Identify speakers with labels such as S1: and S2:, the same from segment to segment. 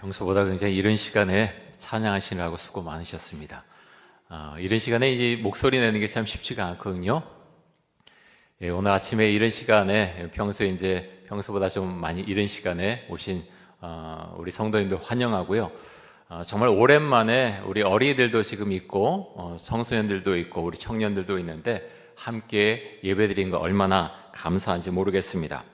S1: 평소보다 굉장히 이른 시간에 찬양하시느라고 수고 많으셨습니다. 이른 시간에 이제 목소리 내는 게 참 쉽지가 않거든요. 오늘 아침에 이른 시간에 평소보다 좀 많이 이른 시간에 오신 우리 성도님들 환영하고요. 정말 오랜만에 우리 어린이들도 지금 있고 청소년들도 있고 우리 청년들도 있는데 함께 예배드린 거 얼마나 감사한지 모르겠습니다.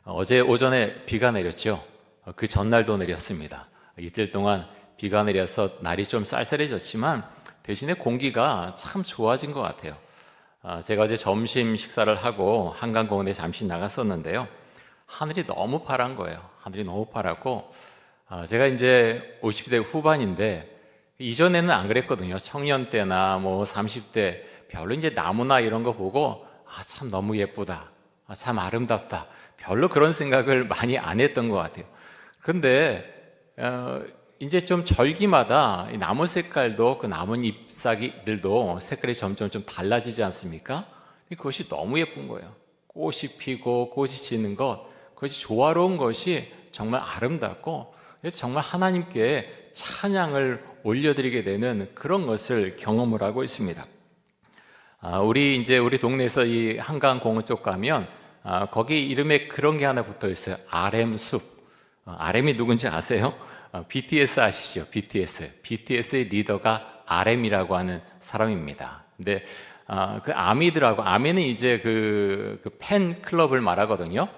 S1: 어제 오전에 비가 내렸죠. 그 전날도 내렸습니다. 이틀 동안 비가 내려서 날이 좀 쌀쌀해졌지만 대신에 공기가 참 좋아진 것 같아요. 제가 어제 점심 식사를 하고 한강공원에 잠시 나갔었는데요. 하늘이 너무 파란 거예요. 하늘이 너무 파랗고 제가 이제 50대 후반인데 이전에는 안 그랬거든요. 청년 때나 30대 별로 이제 나무나 이런 거 보고 참 너무 예쁘다, 참 아름답다, 별로 그런 생각을 많이 안 했던 것 같아요. 근데 이제 좀 절기마다 나무 색깔도 그 나뭇 잎사귀들도 색깔이 점점 좀 달라지지 않습니까? 그것이 너무 예쁜 거예요. 꽃이 피고 꽃이 지는 것, 그것이 조화로운 것이 정말 아름답고 정말 하나님께 찬양을 올려드리게 되는 그런 것을 경험을 하고 있습니다. 우리 동네에서 이 한강공원 쪽 가면 거기 이름에 그런 게 하나 붙어 있어요. RM숲. RM이 누군지 아세요? BTS 아시죠? BTS의 리더가 RM이라고 하는 사람입니다. 근데 그 아미는 이제 그 팬클럽을 말하거든요.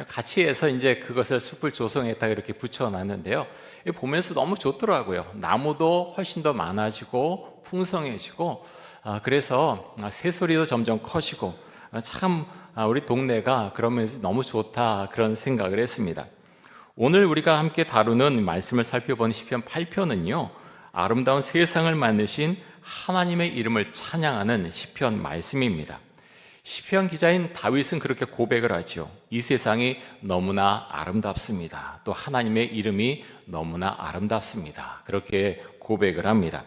S1: 같이 해서 이제 그것을 숲을 조성했다 이렇게 붙여놨는데요. 보면서 너무 좋더라고요. 나무도 훨씬 더 많아지고 풍성해지고 그래서 새소리도 점점 커지고 참 우리 동네가 그러면서 너무 좋다 그런 생각을 했습니다. 오늘 우리가 함께 다루는 말씀을 살펴본 시편 8편은요, 아름다운 세상을 만드신 하나님의 이름을 찬양하는 시편 말씀입니다. 시편 기자인 다윗은 그렇게 고백을 하죠. 이 세상이 너무나 아름답습니다. 또 하나님의 이름이 너무나 아름답습니다. 그렇게 고백을 합니다.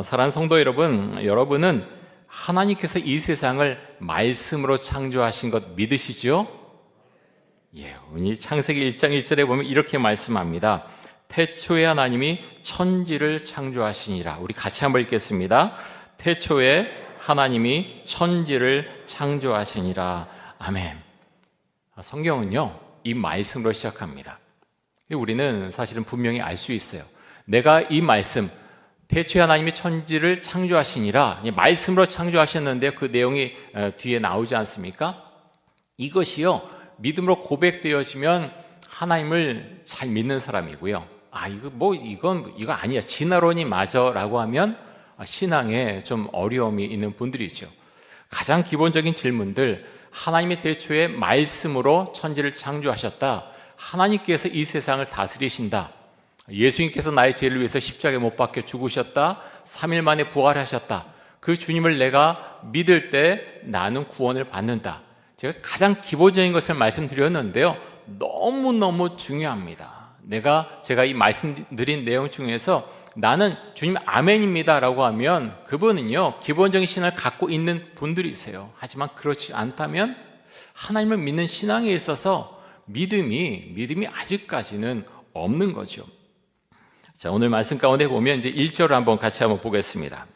S1: 사랑하는 성도 여러분, 여러분은 하나님께서 이 세상을 말씀으로 창조하신 것 믿으시죠? 오늘 창세기 1장 1절에 보면 이렇게 말씀합니다. 태초에 하나님이 천지를 창조하시니라. 우리 같이 한번 읽겠습니다. 태초에 하나님이 천지를 창조하시니라. 아멘. 성경은요, 이 말씀으로 시작합니다. 우리는 사실은 분명히 알 수 있어요. 내가 이 말씀, 태초에 하나님이 천지를 창조하시니라, 말씀으로 창조하셨는데 그 내용이 뒤에 나오지 않습니까? 이것이요, 믿음으로 고백되어지면 하나님을 잘 믿는 사람이고요. 이거 아니야, 진화론이 맞아라고 하면 신앙에 좀 어려움이 있는 분들이죠. 가장 기본적인 질문들, 하나님의 태초에 말씀으로 천지를 창조하셨다, 하나님께서 이 세상을 다스리신다, 예수님께서 나의 죄를 위해서 십자가에 못 박혀 죽으셨다, 3일 만에 부활하셨다, 그 주님을 내가 믿을 때 나는 구원을 받는다. 제가 가장 기본적인 것을 말씀드렸는데요, 너무너무 중요합니다. 제가 이 말씀드린 내용 중에서 나는 주님 아멘입니다 라고 하면 그분은요, 기본적인 신앙을 갖고 있는 분들이세요. 하지만 그렇지 않다면 하나님을 믿는 신앙에 있어서 믿음이 아직까지는 없는 거죠. 자, 오늘 말씀 가운데 보면 이제 1절을 같이 한번 보겠습니다.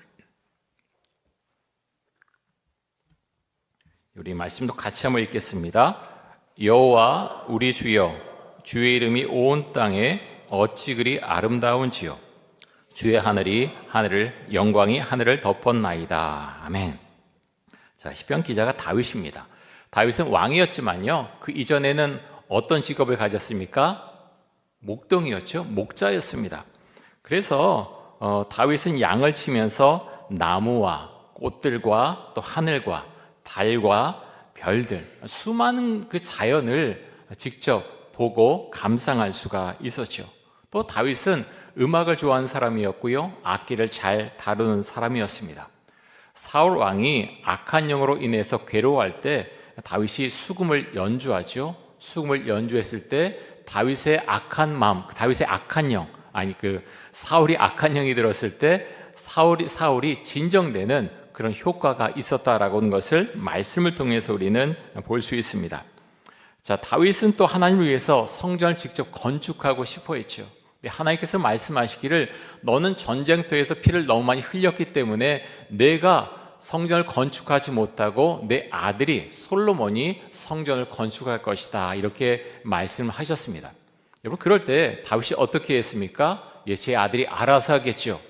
S1: 우리 말씀도 같이 한번 읽겠습니다. 여호와 우리 주여, 주의 이름이 온 땅에 어찌 그리 아름다운지요. 주의 영광이 하늘을 덮었나이다. 아멘. 자, 시편 기자가 다윗입니다. 다윗은 왕이었지만요, 그 이전에는 어떤 직업을 가졌습니까? 목동이었죠. 목자였습니다. 그래서 다윗은 양을 치면서 나무와 꽃들과 또 하늘과 달과 별들, 수많은 그 자연을 직접 보고 감상할 수가 있었죠. 또 다윗은 음악을 좋아하는 사람이었고요, 악기를 잘 다루는 사람이었습니다. 사울 왕이 악한 영으로 인해서 괴로워할 때 다윗이 수금을 연주하죠. 수금을 연주했을 때 다윗의 악한 마음, 사울이 악한 영이 들었을 때 사울이 진정되는 그런 효과가 있었다라고 하는 것을 말씀을 통해서 우리는 볼 수 있습니다. 자, 다윗은 또 하나님을 위해서 성전을 직접 건축하고 싶어 했죠. 하나님께서 말씀하시기를 너는 전쟁터에서 피를 너무 많이 흘렸기 때문에 내가 성전을 건축하지 못하고 내 아들이 솔로몬이 성전을 건축할 것이다, 이렇게 말씀을 하셨습니다. 여러분, 그럴 때 다윗이 어떻게 했습니까? 제 아들이 알아서 하겠죠.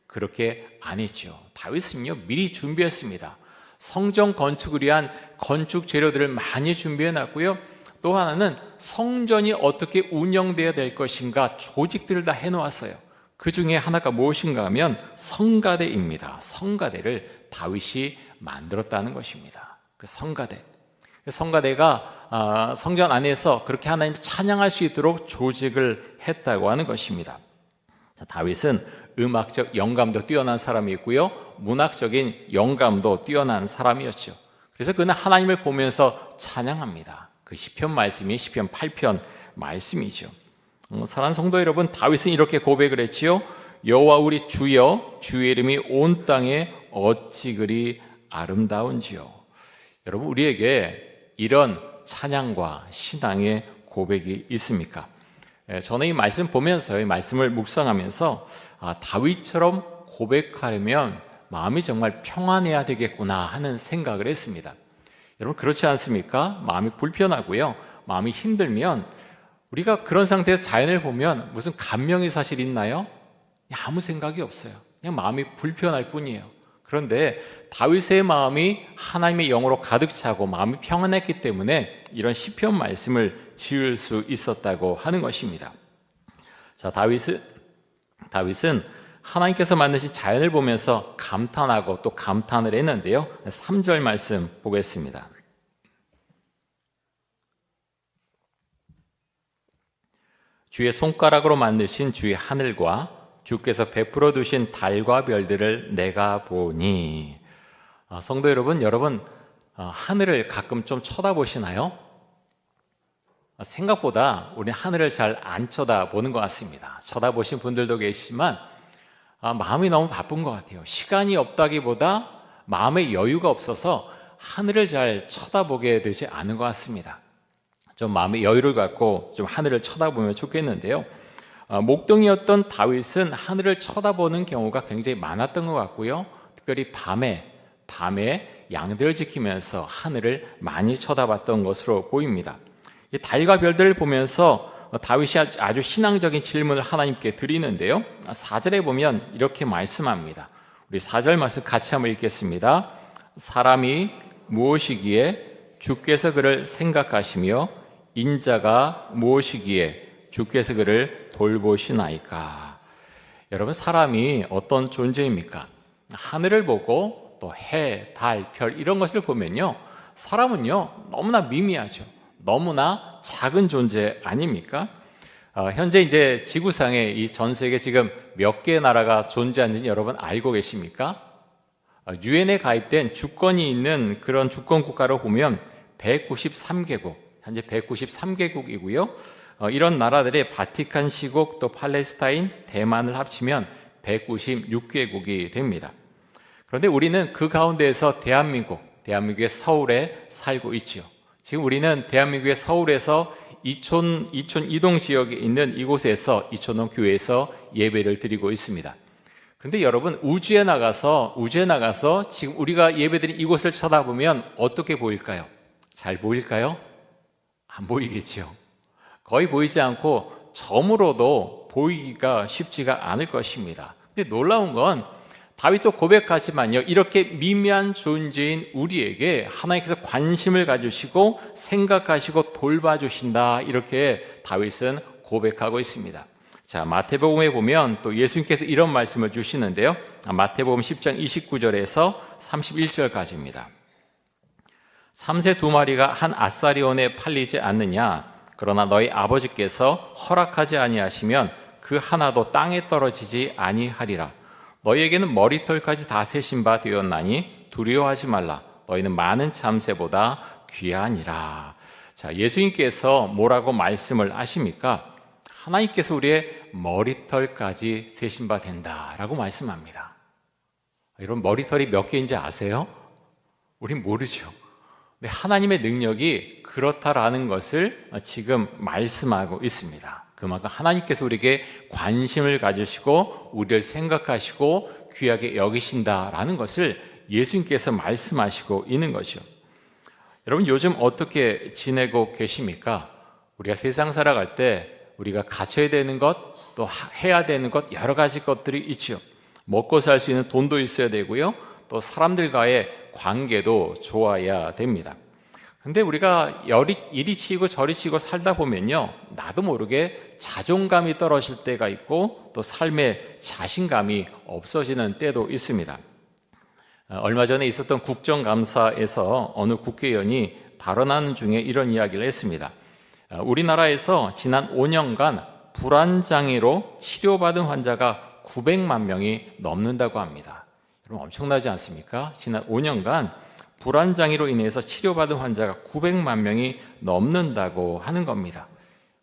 S1: 그렇게 안 했죠. 다윗은요, 미리 준비했습니다. 성전 건축을 위한 건축 재료들을 많이 준비해 놨고요. 또 하나는 성전이 어떻게 운영되어야 될 것인가 조직들을 다 해놓았어요. 그 중에 하나가 무엇인가 하면 성가대입니다. 성가대를 다윗이 만들었다는 것입니다. 그 성가대가 성전 안에서 그렇게 하나님을 찬양할 수 있도록 조직을 했다고 하는 것입니다. 자, 다윗은 음악적 영감도 뛰어난 사람이고요, 문학적인 영감도 뛰어난 사람이었죠. 그래서 그는 하나님을 보면서 찬양합니다. 그 시편 말씀이 시편 8편 말씀이죠. 사랑하는 성도 여러분, 다윗은 이렇게 고백을 했지요. 여호와 우리 주여, 주의 이름이 온 땅에 어찌 그리 아름다운지요. 여러분, 우리에게 이런 찬양과 신앙의 고백이 있습니까? 저는 이 말씀 보면서, 이 말씀을 묵상하면서 다윗처럼 고백하려면 마음이 정말 평안해야 되겠구나 하는 생각을 했습니다. 여러분, 그렇지 않습니까? 마음이 불편하고요, 마음이 힘들면 우리가 그런 상태에서 자연을 보면 무슨 감명이 사실 있나요? 아무 생각이 없어요. 그냥 마음이 불편할 뿐이에요. 그런데 다윗의 마음이 하나님의 영으로 가득 차고 마음이 평안했기 때문에 이런 시편 말씀을 지을 수 있었다고 하는 것입니다. 자, 다윗은 하나님께서 만드신 자연을 보면서 감탄하고 또 감탄을 했는데요. 3절 말씀 보겠습니다. 주의 손가락으로 만드신 주의 하늘과 주께서 베풀어 두신 달과 별들을 내가 보니. 성도 여러분, 하늘을 가끔 좀 쳐다보시나요? 생각보다 우리 하늘을 잘 안 쳐다보는 것 같습니다. 쳐다보신 분들도 계시지만 마음이 너무 바쁜 것 같아요. 시간이 없다기보다 마음의 여유가 없어서 하늘을 잘 쳐다보게 되지 않은 것 같습니다. 좀 마음의 여유를 갖고 좀 하늘을 쳐다보면 좋겠는데요. 목동이었던 다윗은 하늘을 쳐다보는 경우가 굉장히 많았던 것 같고요. 특별히 밤에 양들을 지키면서 하늘을 많이 쳐다봤던 것으로 보입니다. 이 달과 별들을 보면서 다윗이 아주 신앙적인 질문을 하나님께 드리는데요. 4절에 보면 이렇게 말씀합니다. 우리 4절 말씀 같이 한번 읽겠습니다. 사람이 무엇이기에 주께서 그를 생각하시며 인자가 무엇이기에 주께서 그를 돌보시나이까. 여러분, 사람이 어떤 존재입니까? 하늘을 보고 또 해, 달, 별 이런 것을 보면요, 사람은요 너무나 미미하죠. 너무나 작은 존재 아닙니까? 현재 이제 지구상에 이 전 세계 지금 몇 개의 나라가 존재하는지 여러분 알고 계십니까? 유엔에 가입된 주권이 있는 그런 주권 국가로 보면 193개국, 현재 193개국이고요. 이런 나라들의 바티칸 시국, 또 팔레스타인, 대만을 합치면 196개국이 됩니다. 그런데 우리는 그 가운데에서 대한민국의 서울에 살고 있지요. 지금 우리는 대한민국의 서울에서 이촌 이동 지역에 있는 이곳에서 이촌동 교회에서 예배를 드리고 있습니다. 그런데 여러분, 우주에 나가서 지금 우리가 예배드린 이곳을 쳐다보면 어떻게 보일까요? 잘 보일까요? 안 보이겠죠. 거의 보이지 않고 점으로도 보이기가 쉽지가 않을 것입니다. 근데 놀라운 건 다윗도 고백하지만요, 이렇게 미미한 존재인 우리에게 하나님께서 관심을 가주시고 생각하시고 돌봐주신다, 이렇게 다윗은 고백하고 있습니다. 자, 마태복음에 보면 또 예수님께서 이런 말씀을 주시는데요. 마태복음 10장 29절에서 31절까지입니다. 참새 2마리가 한 아사리온에 팔리지 않느냐? 그러나 너희 아버지께서 허락하지 아니하시면 그 하나도 땅에 떨어지지 아니하리라. 너희에게는 머리털까지 다 세신 바 되었나니 두려워하지 말라. 너희는 많은 참새보다 귀하니라. 자, 예수님께서 뭐라고 말씀을 하십니까? 하나님께서 우리의 머리털까지 세신 바 된다라고 말씀합니다. 여러분, 머리털이 몇 개인지 아세요? 우린 모르죠. 근데 하나님의 능력이 그렇다라는 것을 지금 말씀하고 있습니다. 그만큼 하나님께서 우리에게 관심을 가지시고 우리를 생각하시고 귀하게 여기신다라는 것을 예수님께서 말씀하시고 있는 것이죠. 여러분, 요즘 어떻게 지내고 계십니까? 우리가 세상 살아갈 때 우리가 갖춰야 되는 것, 또 해야 되는 것, 여러 가지 것들이 있죠. 먹고 살 수 있는 돈도 있어야 되고요, 또 사람들과의 관계도 좋아야 됩니다. 근데 우리가 이리 치고 저리 치고 살다 보면요, 나도 모르게 자존감이 떨어질 때가 있고 또 삶의 자신감이 없어지는 때도 있습니다. 얼마 전에 있었던 국정감사에서 어느 국회의원이 발언하는 중에 이런 이야기를 했습니다. 우리나라에서 지난 5년간 불안장애로 치료받은 환자가 900만 명이 넘는다고 합니다. 여러분, 엄청나지 않습니까? 지난 5년간 불안장애로 인해서 치료받은 환자가 900만 명이 넘는다고 하는 겁니다.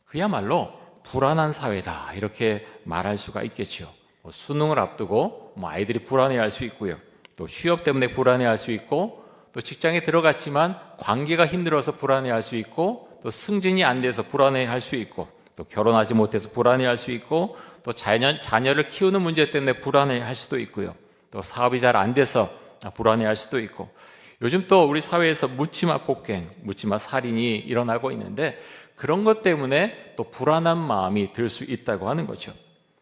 S1: 그야말로 불안한 사회다, 이렇게 말할 수가 있겠죠. 수능을 앞두고 아이들이 불안해할 수 있고요, 또 취업 때문에 불안해할 수 있고, 또 직장에 들어갔지만 관계가 힘들어서 불안해할 수 있고, 또 승진이 안 돼서 불안해할 수 있고, 또 결혼하지 못해서 불안해할 수 있고, 또 자녀를 키우는 문제 때문에 불안해할 수도 있고요, 또 사업이 잘 안 돼서 불안해할 수도 있고, 요즘 또 우리 사회에서 묻지마 폭행, 묻지마 살인이 일어나고 있는데 그런 것 때문에 또 불안한 마음이 들 수 있다고 하는 거죠.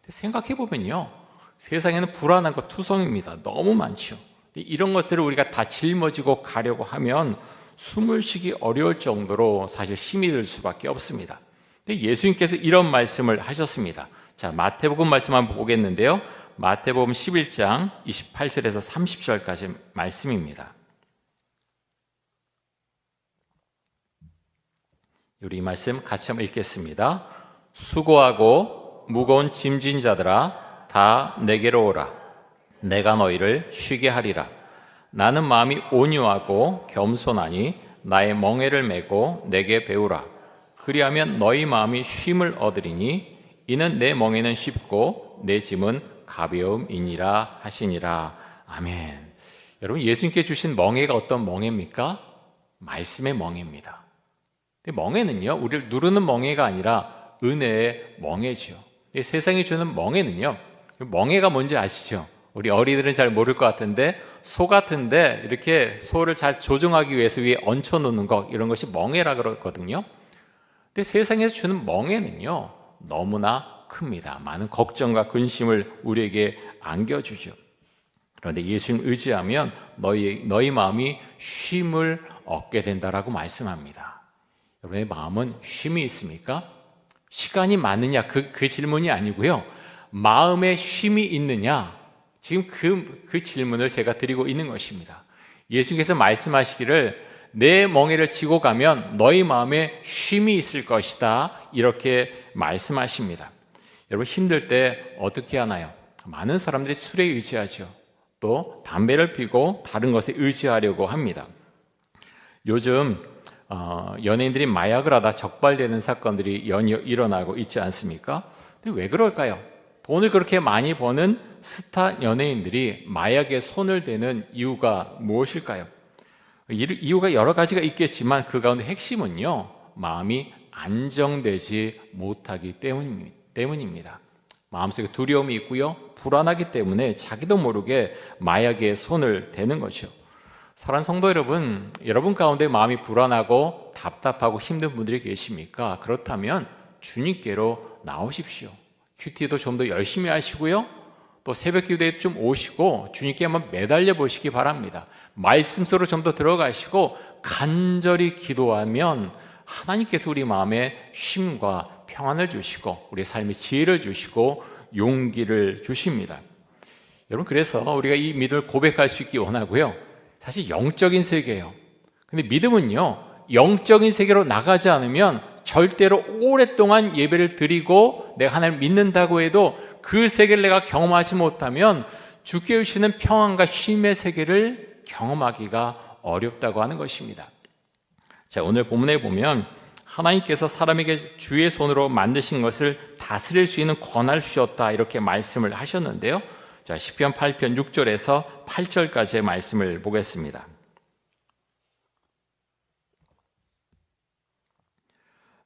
S1: 생각해 보면요, 세상에는 불안한 것 투성입니다. 너무 많죠. 이런 것들을 우리가 다 짊어지고 가려고 하면 숨을 쉬기 어려울 정도로 사실 힘이 들 수밖에 없습니다. 근데 예수님께서 이런 말씀을 하셨습니다. 자, 마태복음 말씀 한번 보겠는데요, 마태복음 11장 28절에서 30절까지 말씀입니다. 우리 이 말씀 같이 한번 읽겠습니다. 수고하고 무거운 짐진 자들아, 다 내게로 오라. 내가 너희를 쉬게 하리라. 나는 마음이 온유하고 겸손하니 나의 멍에를 메고 내게 배우라. 그리하면 너희 마음이 쉼을 얻으리니 이는 내 멍에는 쉽고 내 짐은 가벼움이니라 하시니라. 아멘. 여러분, 예수님께 주신 멍에가 어떤 멍에입니까? 말씀의 멍에입니다. 멍에는요, 우리를 누르는 멍에가 아니라 은혜의 멍에죠. 세상이 주는 멍에는요, 멍에가 뭔지 아시죠? 우리 어린이들은 잘 모를 것 같은데, 소 같은데 이렇게 소를 잘 조종하기 위해서 위에 얹혀 놓는 것, 이런 것이 멍에라 그러거든요. 근데 세상에서 주는 멍에는요, 너무나 큽니다. 많은 걱정과 근심을 우리에게 안겨주죠. 그런데 예수님 의지하면 너희 마음이 쉼을 얻게 된다라고 말씀합니다. 여러분의 마음은 쉼이 있습니까? 시간이 많으냐, 그 질문이 아니고요, 마음에 쉼이 있느냐, 지금 그 질문을 제가 드리고 있는 것입니다. 예수님께서 말씀하시기를 내 멍에를 지고 가면 너희 마음에 쉼이 있을 것이다, 이렇게 말씀하십니다. 여러분, 힘들 때 어떻게 하나요? 많은 사람들이 술에 의지하죠. 또 담배를 피고 다른 것에 의지하려고 합니다. 요즘 연예인들이 마약을 하다 적발되는 사건들이 연이어 일어나고 있지 않습니까? 근데 왜 그럴까요? 돈을 그렇게 많이 버는 스타 연예인들이 마약에 손을 대는 이유가 무엇일까요? 이유가 여러 가지가 있겠지만 그 가운데 핵심은요, 마음이 안정되지 못하기 때문입니다. 마음속에 두려움이 있고요, 불안하기 때문에 자기도 모르게 마약에 손을 대는 거죠. 사랑하는 성도 여러분, 여러분 가운데 마음이 불안하고 답답하고 힘든 분들이 계십니까? 그렇다면 주님께로 나오십시오. 큐티도 좀 더 열심히 하시고요, 또 새벽 기도에도 좀 오시고 주님께 한번 매달려 보시기 바랍니다. 말씀 속으로 좀 더 들어가시고 간절히 기도하면 하나님께서 우리 마음에 쉼과 평안을 주시고 우리 삶의 지혜를 주시고 용기를 주십니다. 여러분, 그래서 우리가 이 믿음을 고백할 수 있기 원하고요, 사실 영적인 세계예요. 근데 믿음은요, 영적인 세계로 나가지 않으면 절대로 오랫동안 예배를 드리고 내가 하나님을 믿는다고 해도 그 세계를 내가 경험하지 못하면 주께 주시는 평안과 쉼의 세계를 경험하기가 어렵다고 하는 것입니다. 자, 오늘 본문에 보면 하나님께서 사람에게 주의 손으로 만드신 것을 다스릴 수 있는 권한을 주셨다, 이렇게 말씀을 하셨는데요. 자, 시편 8편 6절에서 8절까지의 말씀을 보겠습니다.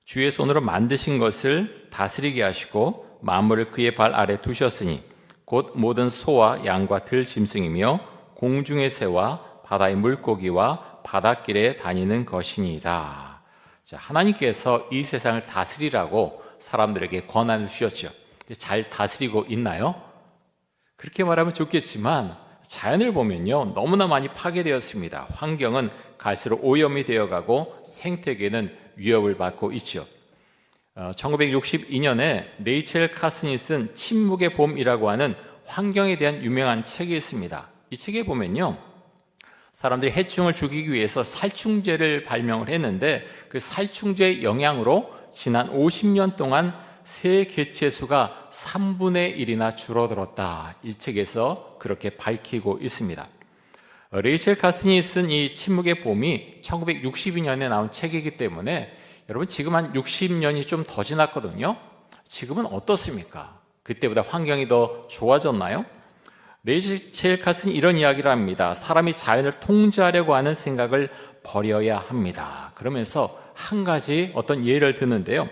S1: 주의 손으로 만드신 것을 다스리게 하시고 만물을 그의 발 아래 두셨으니 곧 모든 소와 양과 들 짐승이며 공중의 새와 바다의 물고기와 바닷길에 다니는 것이니이다. 자, 하나님께서 이 세상을 다스리라고 사람들에게 권한을 주셨죠. 잘 다스리고 있나요? 그렇게 말하면 좋겠지만 자연을 보면요, 너무나 많이 파괴되었습니다. 환경은 갈수록 오염이 되어가고 생태계는 위협을 받고 있죠. 1962년에 레이첼 카슨이 쓴 침묵의 봄이라고 하는 환경에 대한 유명한 책이 있습니다. 이 책에 보면요, 사람들이 해충을 죽이기 위해서 살충제를 발명을 했는데 그 살충제의 영향으로 지난 50년 동안 새 개체 수가 3분의 1이나 줄어들었다. 이 책에서 그렇게 밝히고 있습니다. 레이첼 카슨이 쓴 이 침묵의 봄이 1962년에 나온 책이기 때문에 여러분 지금 한 60년이 좀 더 지났거든요. 지금은 어떻습니까? 그때보다 환경이 더 좋아졌나요? 레이첼 카슨이 이런 이야기를 합니다. 사람이 자연을 통제하려고 하는 생각을 버려야 합니다. 그러면서 한 가지 어떤 예를 드는데요.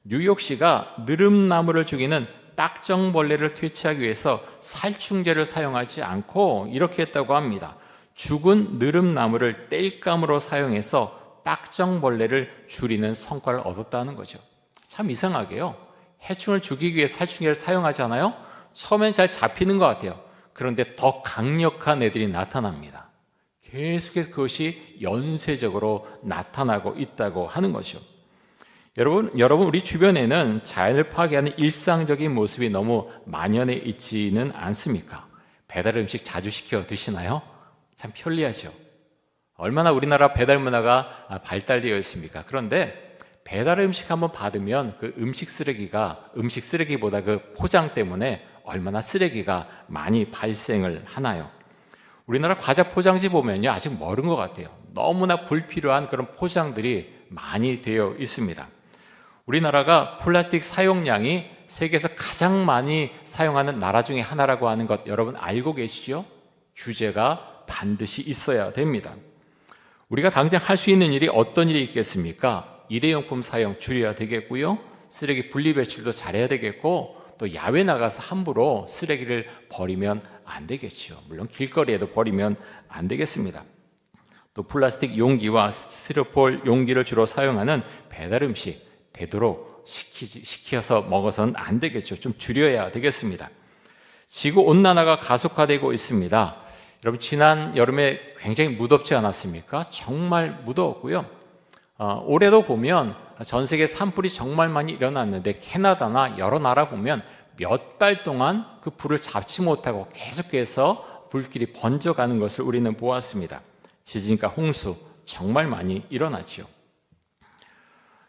S1: 뉴욕시가 느릅나무를 죽이는 딱정벌레를 퇴치하기 위해서 살충제를 사용하지 않고 이렇게 했다고 합니다. 죽은 느릅나무를 땔감으로 사용해서 딱정벌레를 줄이는 성과를 얻었다는 거죠. 참 이상하게요. 해충을 죽이기 위해 살충제를 사용하잖아요. 처음엔 잘 잡히는 것 같아요. 그런데 더 강력한 애들이 나타납니다. 계속해서 그것이 연쇄적으로 나타나고 있다고 하는 거죠. 여러분 우리 주변에는 자연을 파괴하는 일상적인 모습이 너무 만연해 있지는 않습니까? 배달 음식 자주 시켜 드시나요? 참 편리하죠. 얼마나 우리나라 배달 문화가 발달되어 있습니까? 그런데 배달 음식 한번 받으면 그 음식 쓰레기보다 그 포장 때문에 얼마나 쓰레기가 많이 발생을 하나요? 우리나라 과자 포장지 보면요, 아직 멀은 것 같아요. 너무나 불필요한 그런 포장들이 많이 되어 있습니다. 우리나라가 플라스틱 사용량이 세계에서 가장 많이 사용하는 나라 중에 하나라고 하는 것 여러분 알고 계시죠? 규제가 반드시 있어야 됩니다. 우리가 당장 할 수 있는 일이 어떤 일이 있겠습니까? 일회용품 사용 줄여야 되겠고요. 쓰레기 분리배출도 잘해야 되겠고 또 야외 나가서 함부로 쓰레기를 버리면 안 되겠죠. 물론 길거리에도 버리면 안 되겠습니다. 또 플라스틱 용기와 스티로폴 용기를 주로 사용하는 배달 음식 되도록 시켜서 먹어서는 안 되겠죠. 좀 줄여야 되겠습니다. 지구 온난화가 가속화되고 있습니다. 여러분 지난 여름에 굉장히 무덥지 않았습니까? 정말 무더웠고요. 올해도 보면 전 세계 산불이 정말 많이 일어났는데 캐나다나 여러 나라 보면 몇 달 동안 그 불을 잡지 못하고 계속해서 불길이 번져가는 것을 우리는 보았습니다. 지진과 홍수 정말 많이 일어났죠.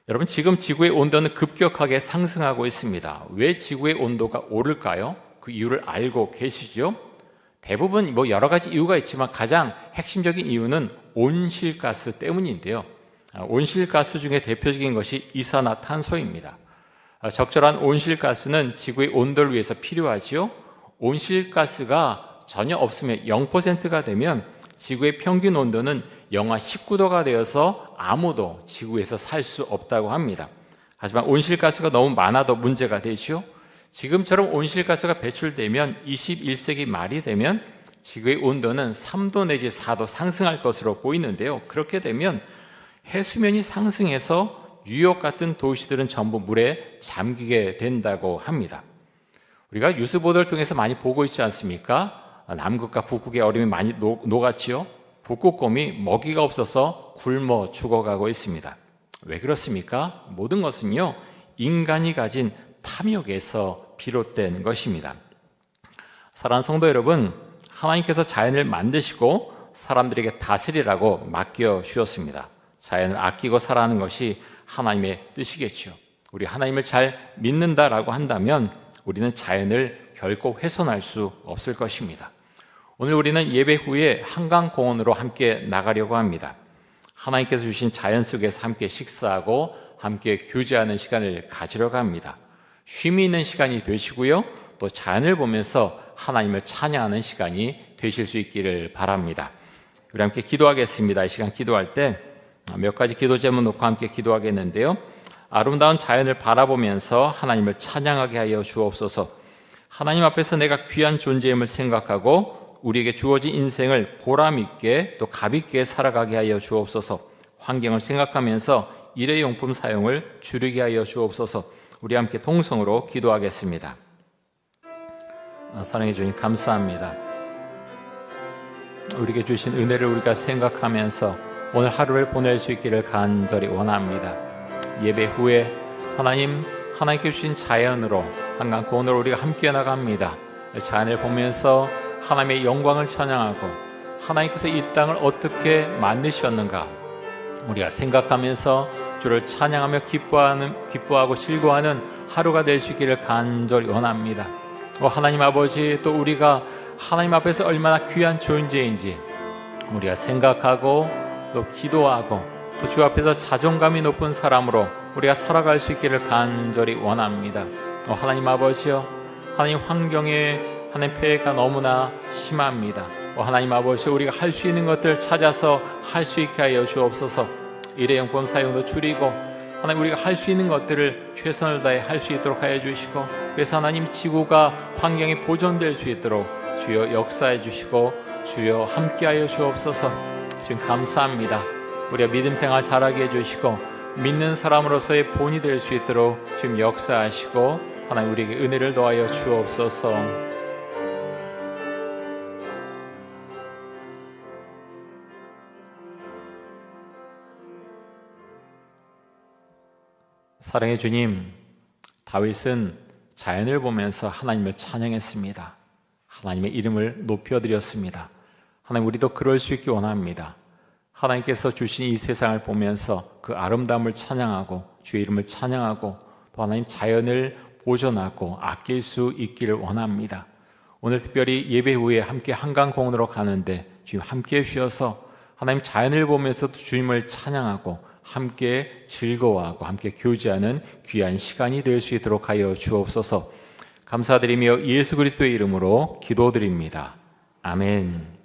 S1: 여러분 지금 지구의 온도는 급격하게 상승하고 있습니다. 왜 지구의 온도가 오를까요? 그 이유를 알고 계시죠? 대부분 여러 가지 이유가 있지만 가장 핵심적인 이유는 온실가스 때문인데요. 온실가스 중에 대표적인 것이 이산화탄소입니다. 적절한 온실가스는 지구의 온도를 위해서 필요하지요. 온실가스가 전혀 없으면 0%가 되면 지구의 평균 온도는 영하 19도가 되어서 아무도 지구에서 살 수 없다고 합니다. 하지만 온실가스가 너무 많아도 문제가 되죠. 지금처럼 온실가스가 배출되면 21세기 말이 되면 지구의 온도는 3도 내지 4도 상승할 것으로 보이는데요. 그렇게 되면 해수면이 상승해서 뉴욕 같은 도시들은 전부 물에 잠기게 된다고 합니다. 우리가 뉴스 보도를 통해서 많이 보고 있지 않습니까? 남극과 북극의 얼음이 많이 녹았지요. 북극곰이 먹이가 없어서 굶어 죽어가고 있습니다. 왜 그렇습니까? 모든 것은요, 인간이 가진 탐욕에서 비롯된 것입니다. 사랑하는 성도 여러분, 하나님께서 자연을 만드시고 사람들에게 다스리라고 맡겨 주셨습니다. 자연을 아끼고 살아가는 것이 하나님의 뜻이겠죠. 우리 하나님을 잘 믿는다라고 한다면 우리는 자연을 결코 훼손할 수 없을 것입니다. 오늘 우리는 예배 후에 한강공원으로 함께 나가려고 합니다. 하나님께서 주신 자연 속에서 함께 식사하고 함께 교제하는 시간을 가지려고 합니다. 쉼이 있는 시간이 되시고요. 또 자연을 보면서 하나님을 찬양하는 시간이 되실 수 있기를 바랍니다. 우리 함께 기도하겠습니다. 이 시간 기도할 때 몇 가지 기도 제목 놓고 함께 기도하겠는데요. 아름다운 자연을 바라보면서 하나님을 찬양하게 하여 주옵소서. 하나님 앞에서 내가 귀한 존재임을 생각하고 우리에게 주어진 인생을 보람있게 또 값있게 살아가게 하여 주옵소서. 환경을 생각하면서 일회용품 사용을 줄이게 하여 주옵소서. 우리 함께 동성으로 기도하겠습니다. 사랑해 주님 감사합니다. 우리에게 주신 은혜를 우리가 생각하면서 오늘 하루를 보낼 수 있기를 간절히 원합니다. 예배 후에 하나님께 주신 자연으로 한강공원으로 우리가 함께 나갑니다. 자연을 보면서 하나님의 영광을 찬양하고 하나님께서 이 땅을 어떻게 만드셨는가 우리가 생각하면서 주를 찬양하며 기뻐하고 즐거워하는 하루가 될 수 있기를 간절히 원합니다. 하나님 아버지, 또 우리가 하나님 앞에서 얼마나 귀한 존재인지 우리가 생각하고 또 기도하고 또 주 앞에서 자존감이 높은 사람으로 우리가 살아갈 수 있기를 간절히 원합니다. 하나님 아버지여, 하나님 환경에 하나님 폐해가 너무나 심합니다. 하나님 아버지, 우리가 할 수 있는 것들 찾아서 할 수 있게 하여 주옵소서. 일회용품 사용도 줄이고 하나님 우리가 할 수 있는 것들을 최선을 다해 할 수 있도록 하여 주시고, 그래서 하나님 지구가 환경이 보존될 수 있도록 주여 역사해 주시고 주여 함께하여 주옵소서. 지금 감사합니다. 우리가 믿음 생활 잘하게 해주시고 믿는 사람으로서의 본이 될 수 있도록 지금 역사하시고 하나님 우리에게 은혜를 더하여 주옵소서. 사랑의 주님, 다윗은 자연을 보면서 하나님을 찬양했습니다. 하나님의 이름을 높여드렸습니다. 하나님, 우리도 그럴 수 있기 원합니다. 하나님께서 주신 이 세상을 보면서 그 아름다움을 찬양하고 주의 이름을 찬양하고 또 하나님 자연을 보존하고 아낄 수 있기를 원합니다. 오늘 특별히 예배 후에 함께 한강공원으로 가는데 주님 함께 해주셔서 하나님 자연을 보면서 주님을 찬양하고 함께 즐거워하고 함께 교제하는 귀한 시간이 될 수 있도록 하여 주옵소서. 감사드리며 예수 그리스도의 이름으로 기도드립니다. 아멘.